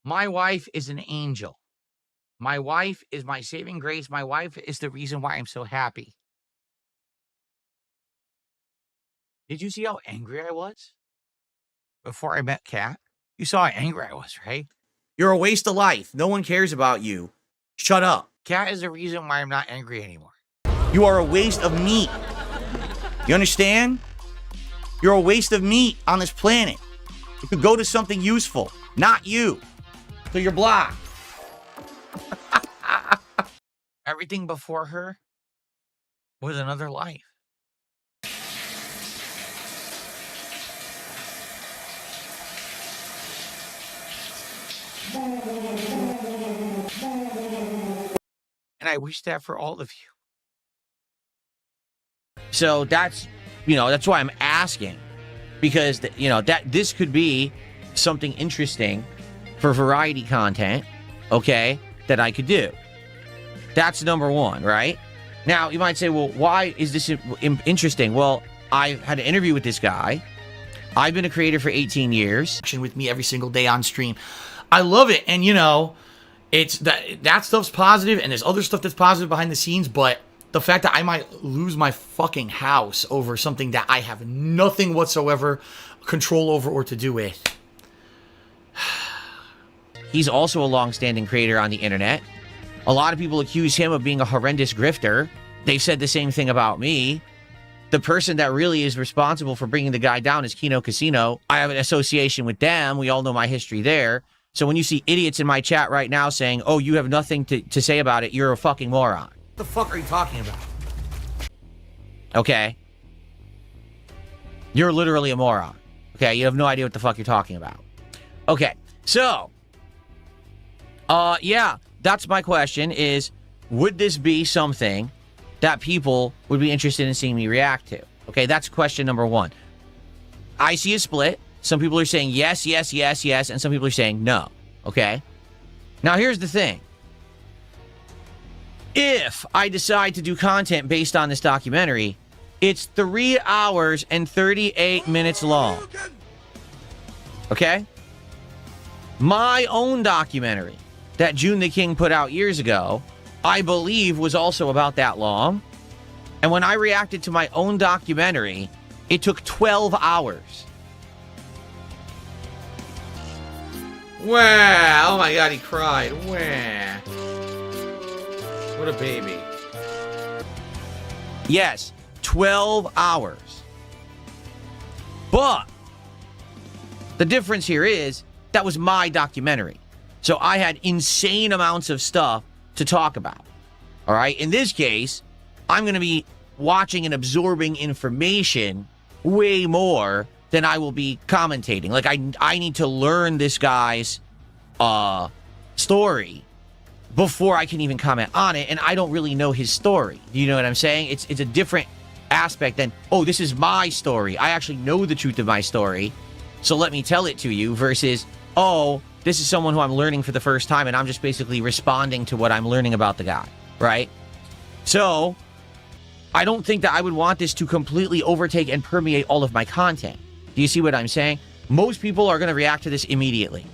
My wife is an angel. My wife is my saving grace. My wife is the reason why I'm so happy. Did you see how angry I was before I met Kat? You saw how angry I was, right? You're a waste of life. No one cares about you. Shut up. Kat is the reason why I'm not angry anymore. You are a waste of meat. You understand? You're a waste of meat on this planet. You could go to something useful, not you. So you're blocked. Everything before her was another life. And I wish that for all of you. So that's why I'm asking, because this could be something interesting for variety content, okay, that I could do. That's number one, right? Now, you might say, well, why is this interesting? Well, I had an interview with this guy. I've been a creator for 18 years. With me every single day on stream. I love it. And, it's that stuff's positive, and there's other stuff that's positive behind the scenes, but the fact that I might lose my fucking house over something that I have nothing whatsoever control over or to do with. He's also a long-standing creator on the internet. A lot of people accuse him of being a horrendous grifter. They've said the same thing about me. The person that really is responsible for bringing the guy down is Kino Casino. I have an association with them. We all know my history there. So when you see idiots in my chat right now saying, oh, you have nothing to say about it, you're a fucking moron. What the fuck are you talking about? Okay. You're literally a moron. Okay, you have no idea what the fuck you're talking about. Okay, so, yeah, that's my question is, would this be something that people would be interested in seeing me react to? Okay, that's question number one. I see a split. Some people are saying yes, yes, yes, yes, and some people are saying no. Okay? Now, here's the thing. If I decide to do content based on this documentary, it's 3 hours and 38 minutes long. Okay? My own documentary that June the King put out years ago, I believe was also about that long. And when I reacted to my own documentary, it took 12 hours. Wow. Oh my God, he cried. Wow. What a baby. Yes, 12 hours. But the difference here is that was my documentary. So I had insane amounts of stuff to talk about. All right. In this case, I'm going to be watching and absorbing information way more than I will be commentating. Like, I need to learn this guy's story before I can even comment on it, and I don't really know his story. You know what I'm saying? It's a different aspect than, oh, this is my story. I actually know the truth of my story, so let me tell it to you, versus, oh, this is someone who I'm learning for the first time, and I'm just basically responding to what I'm learning about the guy, right? So, I don't think that I would want this to completely overtake and permeate all of my content. Do you see what I'm saying? Most people are going to react to this immediately.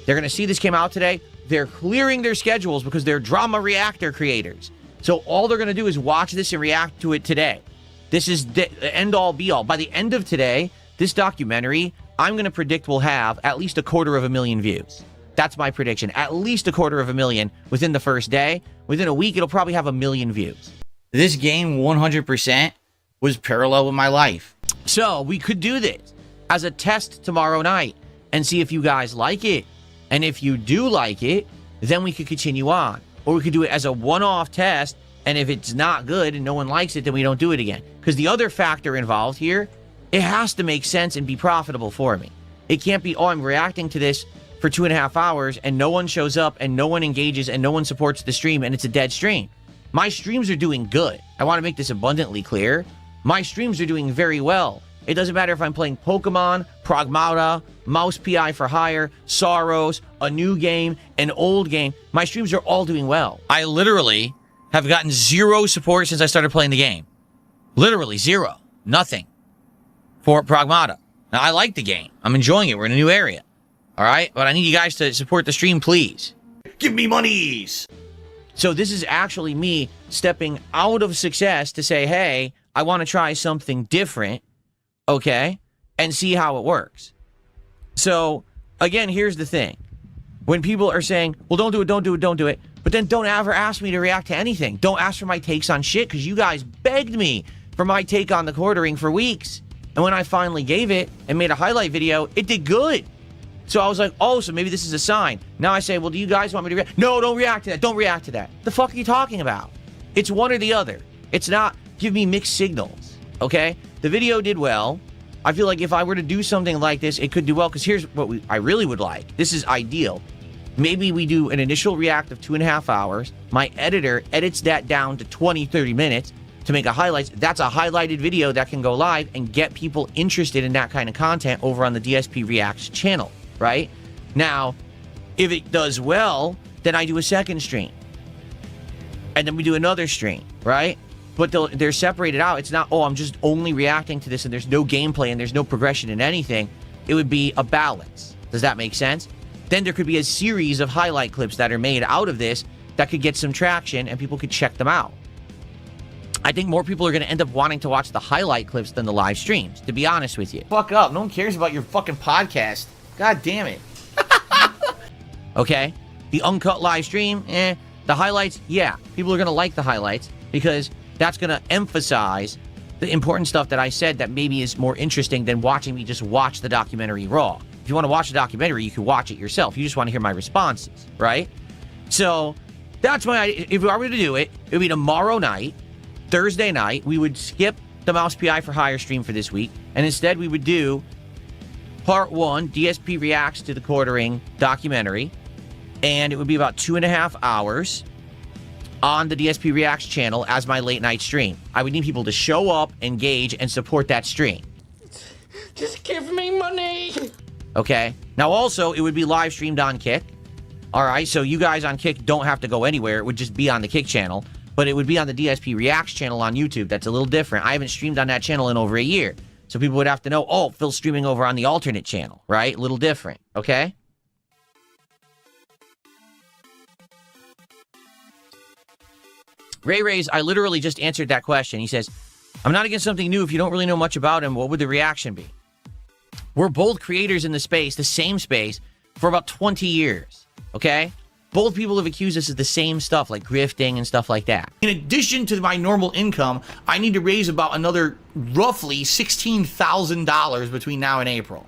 They're going to see this came out today. They're clearing their schedules because they're drama reactor creators. So all they're going to do is watch this and react to it today. This is the end all be all. By the end of today, this documentary, I'm going to predict will have at least 250,000 views. That's my prediction. At least 250,000 within the first day. Within a week, it'll probably have 1 million views. This game 100% was parallel with my life. So we could do this as a test tomorrow night and see if you guys like it. And if you do like it, then we could continue on. Or we could do it as a one-off test, and if it's not good and no one likes it, then we don't do it again. Because the other factor involved here, it has to make sense and be profitable for me. It can't be, oh, I'm reacting to this for 2.5 hours and no one shows up and no one engages and no one supports the stream and it's a dead stream. My streams are doing good. I want to make this abundantly clear. My streams are doing very well. It doesn't matter if I'm playing Pokemon, Pragmata, Mouse PI for Hire, Sorrows, a new game, an old game. My streams are all doing well. I literally have gotten 0 support since I started playing the game. Literally 0. Nothing. For Pragmata. Now, I like the game. I'm enjoying it. We're in a new area. All right? But I need you guys to support the stream, please. Give me monies. So this is actually me stepping out of success to say, hey, I want to try something different, okay, and see how it works. So, again, here's the thing. When people are saying, well, don't do it, don't do it, don't do it, but then don't ever ask me to react to anything. Don't ask for my takes on shit, because you guys begged me for my take on the quartering for weeks. And when I finally gave it and made a highlight video, it did good. So I was like, oh, so maybe this is a sign. Now I say, well, do you guys want me to react? No, don't react to that. Don't react to that. The fuck are you talking about? It's one or the other. It's not give me mixed signals, okay? The video did well. I feel like if I were to do something like this, it could do well, because here's what I really would like. This is ideal. Maybe we do an initial react of 2.5 hours. My editor edits that down to 20, 30 minutes to make a highlights. That's a highlighted video that can go live and get people interested in that kind of content over on the DSP Reacts channel, right? Now, if it does well, then I do a second stream. And then we do another stream, right? But they're separated out. It's not, oh, I'm just only reacting to this and there's no gameplay and there's no progression in anything. It would be a balance. Does that make sense? Then there could be a series of highlight clips that are made out of this that could get some traction and people could check them out. I think more people are going to end up wanting to watch the highlight clips than the live streams, to be honest with you. Fuck up. No one cares about your fucking podcast. God damn it. Okay? The uncut live stream, The highlights, yeah. People are going to like the highlights because that's going to emphasize the important stuff that I said that maybe is more interesting than watching me just watch the documentary raw. If you want to watch the documentary, you can watch it yourself. You just want to hear my responses, right? So that's my idea. If I were to do it, it would be tomorrow night, Thursday night. We would skip the Mouse PI for Hire stream for this week, and instead we would do part 1, DSP reacts to the quartering documentary, and it would be about 2.5 hours on the DSP Reacts channel as my late night stream. I would need people to show up, engage, and support that stream. Just give me money. Okay? Now also, it would be live streamed on Kick. Alright, so you guys on Kick don't have to go anywhere. It would just be on the Kick channel. But it would be on the DSP Reacts channel on YouTube. That's a little different. I haven't streamed on that channel in over a year. So people would have to know, oh, Phil's streaming over on the alternate channel, right? A little different, okay? Ray's, I literally just answered that question. He says, I'm not against something new if you don't really know much about him. What would the reaction be? We're both creators in the space, the same space, for about 20 years, okay? Both people have accused us of the same stuff, like grifting and stuff like that. In addition to my normal income, I need to raise about another roughly $16,000 between now and April.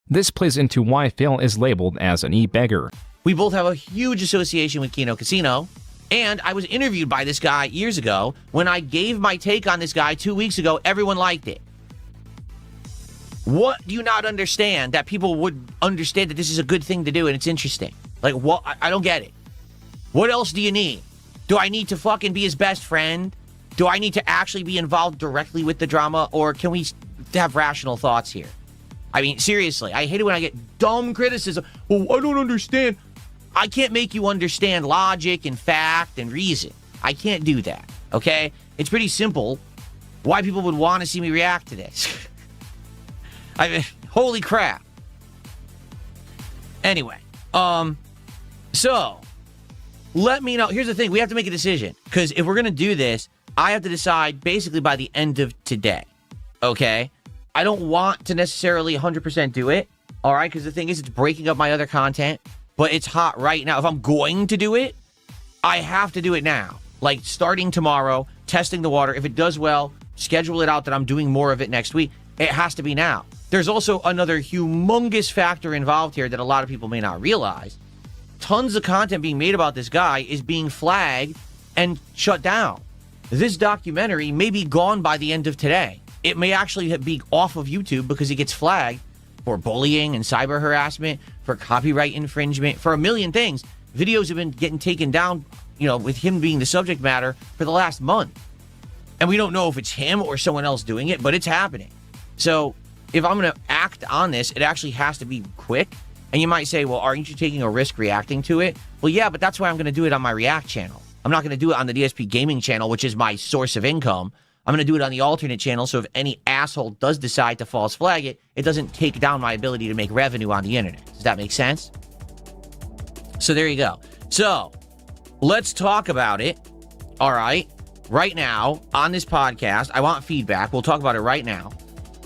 This plays into why Phil is labeled as an e-beggar. We both have a huge association with Kino Casino, and I was interviewed by this guy years ago. When I gave my take on this guy 2 weeks ago, everyone liked it. What do you not understand that people would understand that this is a good thing to do and it's interesting? Like, what? I don't get it. What else do you need? Do I need to fucking be his best friend? Do I need to actually be involved directly with the drama? Or can we have rational thoughts here? I mean, seriously, I hate it when I get dumb criticism. Well, I don't understand. I can't make you understand logic and fact and reason. I can't do that, okay? It's pretty simple why people would want to see me react to this. I mean, holy crap. Anyway, so let me know. Here's the thing. We have to make a decision, because if we're going to do this, I have to decide basically by the end of today, okay? I don't want to necessarily 100% do it, all right? Because the thing is, it's breaking up my other content, but it's hot right now. If I'm going to do it, I have to do it now. Like, starting tomorrow, testing the water. If it does well, schedule it out that I'm doing more of it next week. It has to be now. There's also another humongous factor involved here that a lot of people may not realize. Tons of content being made about this guy is being flagged and shut down. This documentary may be gone by the end of today. It may actually be off of YouTube because it gets flagged for bullying and cyber harassment, for copyright infringement, for a million things. Videos have been getting taken down, you know, with him being the subject matter for the last month. And we don't know if it's him or someone else doing it, but it's happening. So if I'm going to act on this, it actually has to be quick. And you might say, well, aren't you taking a risk reacting to it? Well, yeah, but that's why I'm going to do it on my React channel. I'm not going to do it on the DSP Gaming channel, which is my source of income. I'm going to do it on the alternate channel, so if any asshole does decide to false flag it, it doesn't take down my ability to make revenue on the internet. Does that make sense? So there you go. So let's talk about it. All right. Right now, on this podcast, I want feedback. We'll talk about it right now.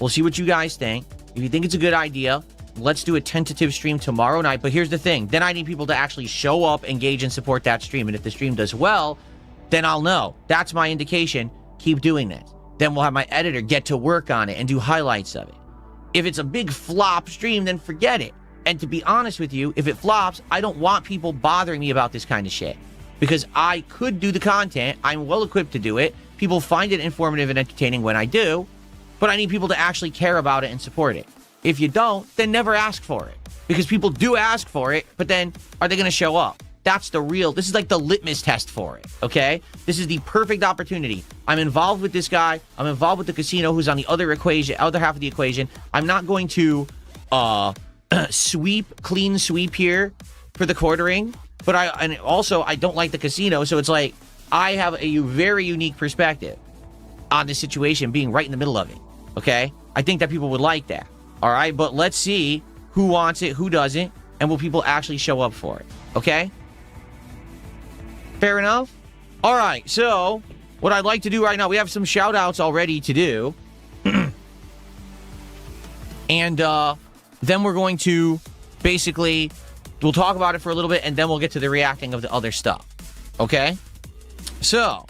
We'll see what you guys think. If you think it's a good idea, let's do a tentative stream tomorrow night. But here's the thing. Then I need people to actually show up, engage, and support that stream. And if the stream does well, then I'll know. That's my indication. Keep doing this. Then we'll have my editor get to work on it and do highlights of it. If it's a big flop stream, then forget it. And to be honest with you, if it flops, I don't want people bothering me about this kind of shit. Because I could do the content. I'm well equipped to do it. People find it informative and entertaining when I do. But I need people to actually care about it and support it. If you don't, then never ask for it. Because people do ask for it, but then are they going to show up? That's the real, this is like the litmus test for it, okay? This is the perfect opportunity. I'm involved with this guy. I'm involved with the casino who's on the other half of the equation. I'm not going to clean sweep here for the quartering. But I don't like the casino, so it's like I have a very unique perspective on this situation being right in the middle of it, okay? I think that people would like that, all right? But let's see who wants it, who doesn't, and will people actually show up for it, okay? Fair enough? All right, so what I'd like to do right now, we have some shout-outs already to do. And then we're going to basically... We'll talk about it for a little bit, and then we'll get to the reacting of the other stuff. Okay? So.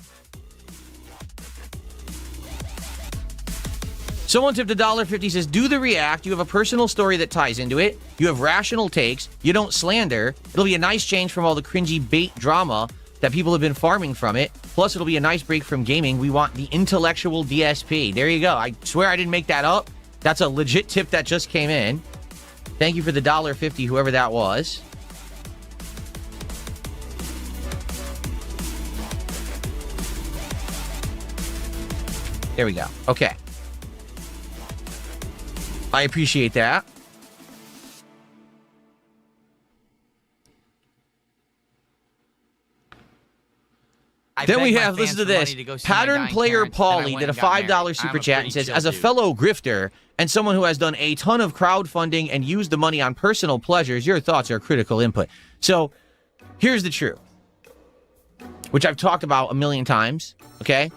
Someone tipped $1.50, says, do the react. You have a personal story that ties into it. You have rational takes. You don't slander. It'll be a nice change from all the cringy bait drama that people have been farming from it. Plus, it'll be a nice break from gaming. We want the intellectual DSP. There you go. I swear I didn't make that up. That's a legit tip that just came in. Thank you for the $1.50, whoever that was. There we go. Okay. I appreciate that. Then we have, listen to this. Pattern Player Paulie did a $5 super chat and says, as a fellow grifter and someone who has done a ton of crowdfunding and used the money on personal pleasures, your thoughts are critical input. So here's the truth, which I've talked about a million times, okay?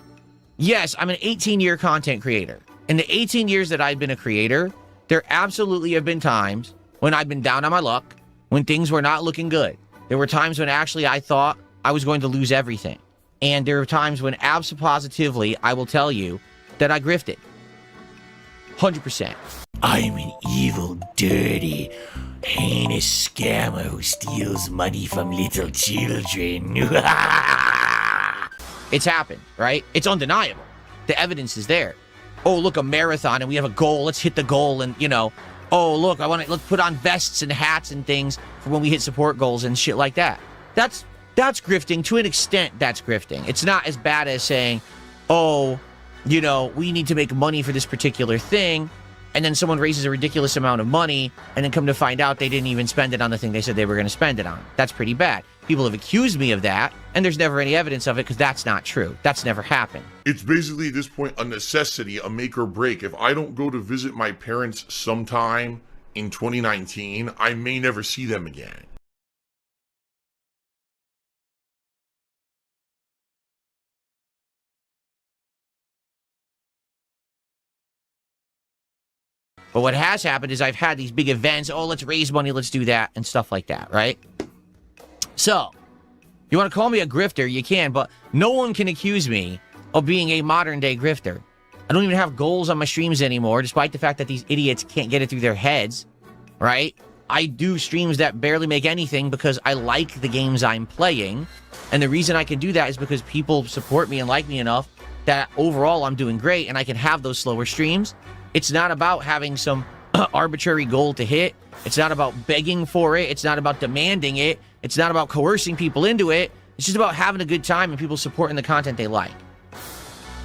Yes, I'm an 18-year content creator. In the 18 years that I've been a creator, there absolutely have been times when I've been down on my luck, when things were not looking good. There were times when actually I thought I was going to lose everything. And there are times when absolutely, I will tell you that I grifted. 100%. I'm an evil, dirty, heinous scammer who steals money from little children. It's happened, right? It's undeniable. The evidence is there. Oh, look, a marathon and we have a goal. Let's hit the goal and, oh, look, let's put on vests and hats and things for when we hit support goals and shit like that. That's grifting. To an extent, that's grifting. It's not as bad as saying, oh, we need to make money for this particular thing, and then someone raises a ridiculous amount of money, and then come to find out they didn't even spend it on the thing they said they were going to spend it on. That's pretty bad. People have accused me of that, and there's never any evidence of it because that's not true. That's never happened. It's basically, at this point, a necessity, a make or break. If I don't go to visit my parents sometime in 2019, I may never see them again. But what has happened is I've had these big events. Oh, let's raise money. Let's do that and stuff like that, right? So, you want to call me a grifter, you can, but no one can accuse me of being a modern-day grifter. I don't even have goals on my streams anymore, despite the fact that these idiots can't get it through their heads, right? I do streams that barely make anything because I like the games I'm playing. And the reason I can do that is because people support me and like me enough that overall I'm doing great and I can have those slower streams. It's not about having some arbitrary goal to hit. It's not about begging for it. It's not about demanding it. It's not about coercing people into it. It's just about having a good time and people supporting the content they like.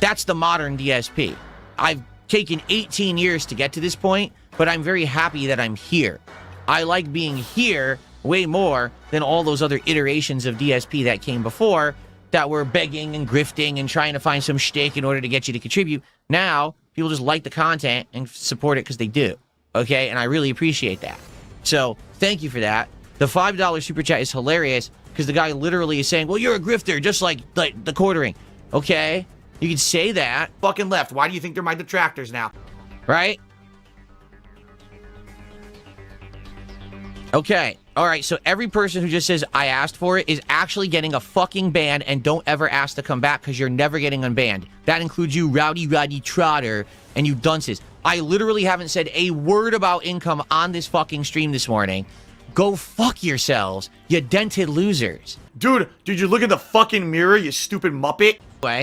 That's the modern DSP. I've taken 18 years to get to this point, but I'm very happy that I'm here. I like being here way more than all those other iterations of DSP that came before that were begging and grifting and trying to find some shtick in order to get you to contribute. Now, people just like the content and support it because they do. Okay? And I really appreciate that. So, thank you for that. The $5 super chat is hilarious because the guy literally is saying, well, you're a grifter, just like the quartering. Okay? You can say that. Fucking left. Why do you think they're my detractors now? Right? Okay. All right. So every person who just says, I asked for it, is actually getting a fucking ban, and don't ever ask to come back because you're never getting unbanned. That includes you, Rowdy Trotter, and you dunces. I literally haven't said a word about income on this fucking stream this morning. Go fuck yourselves, you dented losers. Dude, did you look in the fucking mirror, you stupid muppet? Anyway,